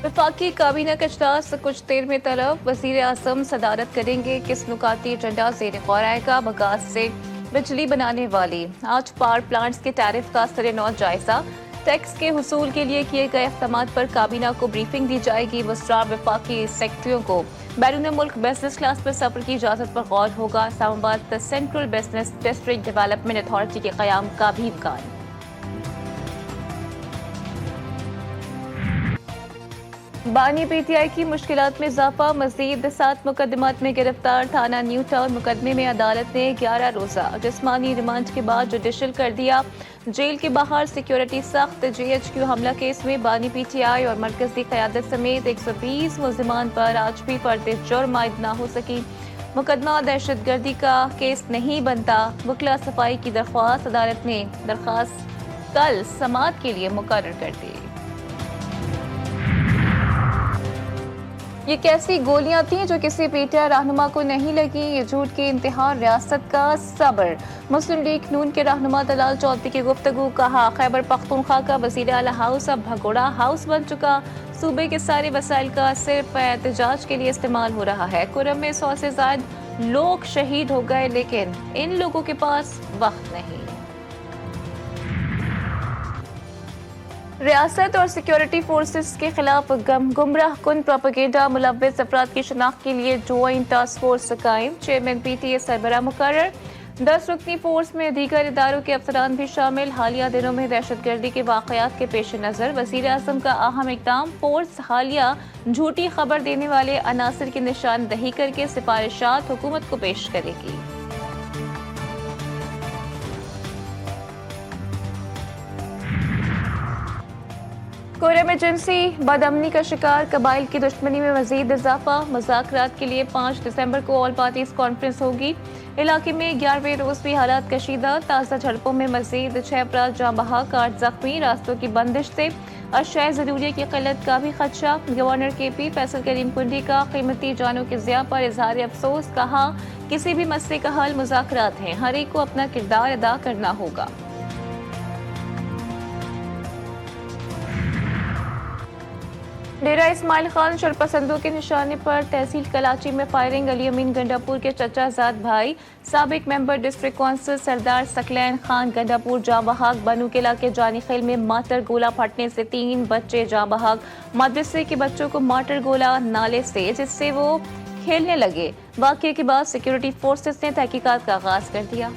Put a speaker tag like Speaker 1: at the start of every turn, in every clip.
Speaker 1: वफाकी काबीना का इजलास कुछ देर में तलब। वजीर आजम सदारत करेंगे। किस नुकाती एजेंडा ज़ेर गौर आएगा। बगास से बिजली बनाने वाली आज पावर प्लांट्स के टैरिफ का सरे नौ जायजा। टैक्स के हुसूल के लिए किए गए इक़दाम पर काबीना को ब्रीफिंग दी जाएगी। वज़रा वफाकी सेक्रेटरियों को बैरून मुल्क बिजनेस क्लास पर सफर की इजाज़त पर गौर होगा। Islamabad central business district development authority के क़याम का भी इम्कान। बानी पीटीआई की मुश्किलात में इजाफा। मजीद 7 मुकदमात में गिरफ्तार। थाना न्यू टाउन मुकदमे में अदालत ने 11 रोजा जिस्मानी रिमांड के बाद जुडिशल कर दिया। जेल के बाहर सिक्योरिटी सख्त। JHQ हमला केस में बानी पीटीआई और मरकजी क़यादत समेत 120 मुलजिमान पर आज भी पर्दे जुर्म आयद न हो सकी। मुकदमा दहशतगर्दी का केस नहीं बनता। वकला सफाई की दरख्वास्त। अदालत ने दरख्वास्त कल समाअत के लिए मुकर्रर कर दी। ये कैसी गोलियां थीं जो किसी पीटीआई रहनुमा को नहीं लगी। ये झूठ की इंतहा रियासत का सब्र। मुस्लिम लीग नून के रहनुमा दलाल चौधरी की गुफ्तगू। कहा खैबर पख्तूनख्वा का वज़ीर आला हाउस अब भगोड़ा हाउस बन चुका। सूबे के सारे वसाइल का सिर्फ एहतजाज के लिए इस्तेमाल हो रहा है। कुरम में 100 से ज्यादा लोग शहीद हो गए, लेकिन इन लोगों के पास वक्त नहीं। रियासत और सिक्योरिटी फोर्सेस के खिलाफ गुमराह कुन प्रोपेगेंडा मुलव्विस अफराद की शनाख्त के लिए ज्वाइंट टास्क फोर्स कायम। चेयरमैन PTA सरबराह मुकर्रर। 10 रुकनी फोर्स में दीगर इदारों के अफसरान भी शामिल। हालिया दिनों में दहशतगर्दी के वाकयात के पेश नज़र वज़ीर आज़म का अहम इक़दाम। फोर्स हालिया झूठी खबर देने वाले अनासर की निशानदही करके सिफारिशात हुकूमत को पेश करेगी। Core emergency. बदअमनी का शिकार कबाइल की दुश्मनी में मजीद इजाफा। मुज़ाकरात के लिए 5 दिसंबर को ऑल पार्टीज कॉन्फ्रेंस होगी। इलाके में 11वें रोज भी हालात कशीदा। ताज़ा झड़पों में मजीद 6 अफराद जाँ बहक, 8 जख्मी। रास्तों की बंदिश से अशिया ज़रूरिया की किल्लत का भी खदशा। गवर्नर KP फैसल करीम कुंडी का कीमती जानों के ज़िया पर इजहार अफसोस। कहा किसी भी मसले का हल मुज़ाकरात हैं, हर एक को अपना किरदार अदा करना होगा। डेरा इस्माइल खान शरपसंदों के निशाने पर तहसील कलाची में फायरिंग। अली अमीन गंडापुर के चचाजाद भाई साबिक मेंबर डिस्ट्रिक्ट काउंसिल सरदार सकलैन खान गंडापुर जाँ बहक। बनू किला के जानी खेल में माटर गोला फटने से 3 बच्चे जाँ बहक। मदरसे के बच्चों को माटर गोला नाले से जिससे वो खेलने लगे। वाक़ये के बाद सिक्योरिटी फोर्सेस ने तहकीकात का आगाज कर दिया।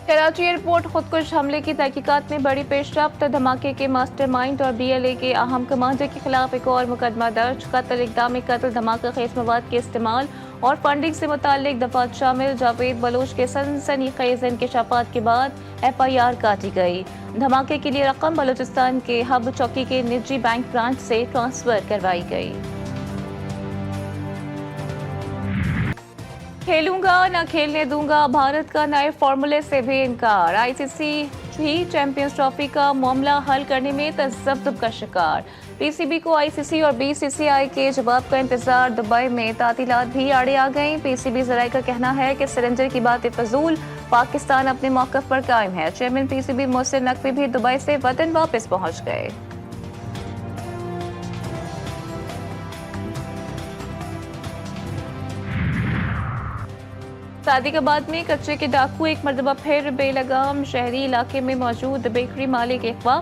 Speaker 1: कराची एयरपोर्ट खुदकुश हमले की तहकीकात में बड़ी पेशरफ्त। धमाके के मास्टरमाइंड और BLA के अहम कमांडर के खिलाफ एक और मुकदमा दर्ज। कत्ल, इक़दाम कत्ल, धमाका खेज मवाद के इस्तेमाल और फंडिंग से मुताल्लिक दफात शामिल। जावेद बलोच के सनसनीखेज इंकशाफात के बाद FIR काटी गई। धमाके के लिए रकम बलोचिस्तान के हब चौकी के निजी बैंक ब्रांच से ट्रांसफर करवाई गई। खेलूंगा न खेलने दूंगा, भारत का नए फॉर्मूले से भी इनकार। ICC ही चैंपियंस ट्रॉफी का मामला हल करने में तज़ब्ज़ुब का शिकार। PCB को ICC और BCCI के जवाब का इंतजार। दुबई में तातीलात भी आड़े आ गईं। PCB ज़राए का कहना है कि सरेंडर की बातें फजूल, पाकिस्तान अपने मौक़िफ़ पर कायम है। चेयरमैन PCB मोहसिन नकवी भी दुबई से वतन वापस पहुँच गए। सादिकाबाद में कच्चे के डाकू एक मरतबा फिर बेलगाम। शहरी इलाके में मौजूद बेकरी मालिक अगवा।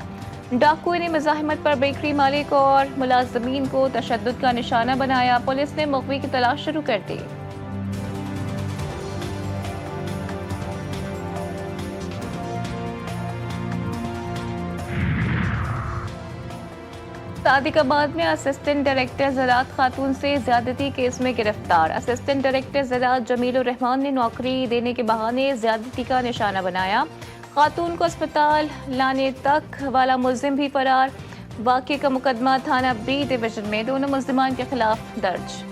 Speaker 1: डाकुओं ने मज़ाहिमत पर बेकरी मालिक और मुलाजमीन को तशद्दुद का निशाना बनाया। पुलिस ने मुग़वी की तलाश शुरू कर दी। सादिकाबाद में असिस्टेंट डायरेक्टर ज़राअत खातून से ज्यादती केस में गिरफ्तार। असिस्टेंट डायरेक्टर ज़राअत जमीलुर रहमान ने नौकरी देने के बहाने ज्यादती का निशाना बनाया। खातून को अस्पताल लाने तक वाला मुल्जिम भी फरार। वाक़ये का मुकदमा थाना B डिवीजन में दोनों मुल्जिमान के खिलाफ दर्ज।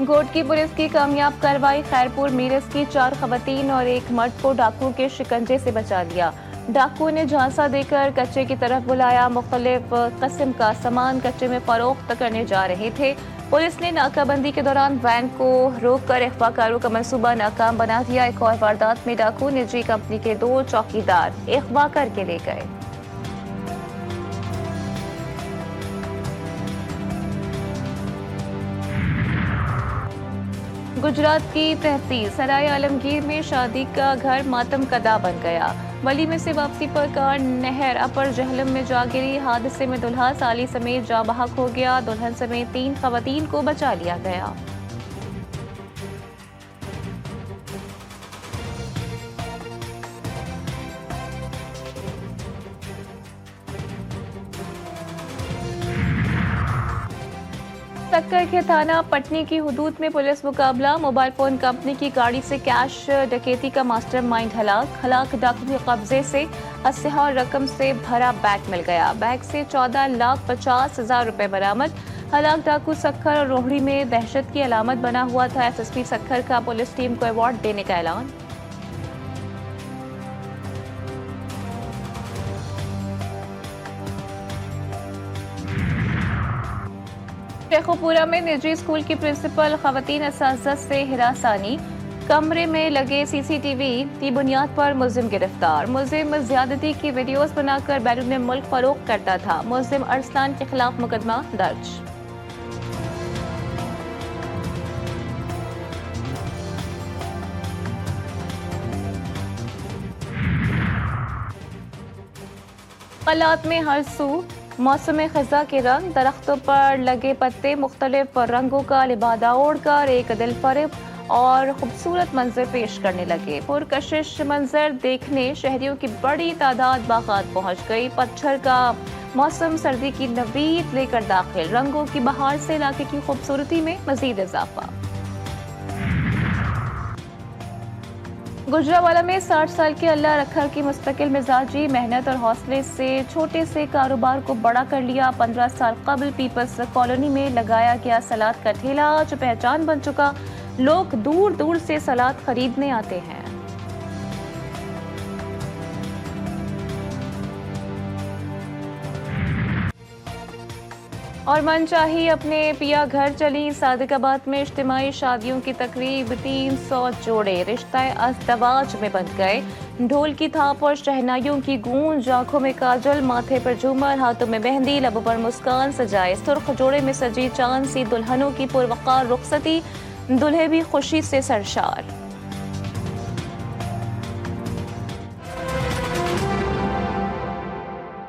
Speaker 1: गोट की पुलिस की कामयाब कार्रवाई। खैरपुर मीरस की 4 खवातीन और एक मर्द को डाकुओं के शिकंजे से बचा लिया। डाकुओं ने झांसा देकर कच्चे की तरफ बुलाया। मुख्तलिफ किस्म का सामान कच्चे में फरोख्त करने जा रहे थे। पुलिस ने नाकाबंदी के दौरान वैन को रोककर अगवाकारों का मंसूबा नाकाम बना दिया। एक और वारदात में डाकू निजी कंपनी के 2 चौकीदार अगवा करके ले गए। गुजरात की तहसील सराय आलमगीर में शादी का घर मातम कदा बन गया। वलीमे से वापसी पर कार नहर अपर जहलम में जा गिरी। हादसे में दुल्हा साली समेत जाँ बहक हो गया। दुल्हन समेत 3 खवातीन को बचा लिया गया। सक्कर के थाना पटनी की हुदूद में पुलिस मुकाबला। मोबाइल फोन कंपनी की गाड़ी से कैश डकैती का मास्टरमाइंड हलाक डाकू के कब्जे से असलहा और रकम से भरा बैग मिल गया। बैग से 14,50,000 रुपए बरामद। हलाक डाकू सक्खर और रोहड़ी में दहशत की अलामत बना हुआ था। एसएसपी सक्खर का पुलिस टीम को अवार्ड देने का ऐलान। शेखोपुरा में निजी स्कूल की प्रिंसिपल खवातीन असातिज़ा से हिरासानी। कमरे में लगे सीसीटीवी की बुनियाद पर मुलजिम गिरफ्तार। मुलजिम ज्यादती की वीडियोस बनाकर बैरून मुल्क फरोख्त करता था। मुलजिम अरसलान के खिलाफ मुकदमा दर्ज। हालात में हर सू मौसम खज़ा के रंग। दरख्तों पर लगे पत्ते मुख्तलिफ रंगों का लिबादा ओढ़कर एक दिलफरेब और खूबसूरत मंजर पेश करने लगे। पुरकशिश मंजर देखने शहरियों की बड़ी तादाद बागात पहुंच गई। पतझड़ का मौसम सर्दी की नवीद लेकर दाखिल। रंगों की बहार से इलाके की खूबसूरती में मजीद इजाफा। गुजरावाला में 60 साल के अल्लाह रखा की मुस्तकिल मिजाजी मेहनत और हौसले से छोटे से कारोबार को बड़ा कर लिया। 15 साल कबल पीपल्स कॉलोनी में लगाया गया सलाद का ठेला जो पहचान बन चुका। लोग दूर दूर से सलाद खरीदने आते हैं। और मनचाही अपने पिया घर चली। सादिकाबाद में इज्तिमाई शादियों की तकरीब 300 जोड़े रिश्ता अज़दवाज में बन गए। ढोल की थाप और शहनाइयों की गूंज। आंखों में काजल, माथे पर झूमर, हाथों में मेहंदी, लबों पर मुस्कान सजाए। सुर्ख जोड़े में सजी चांद सी दुल्हनों की पुरवकार रुखसती। दुल्हे भी खुशी से सरशार।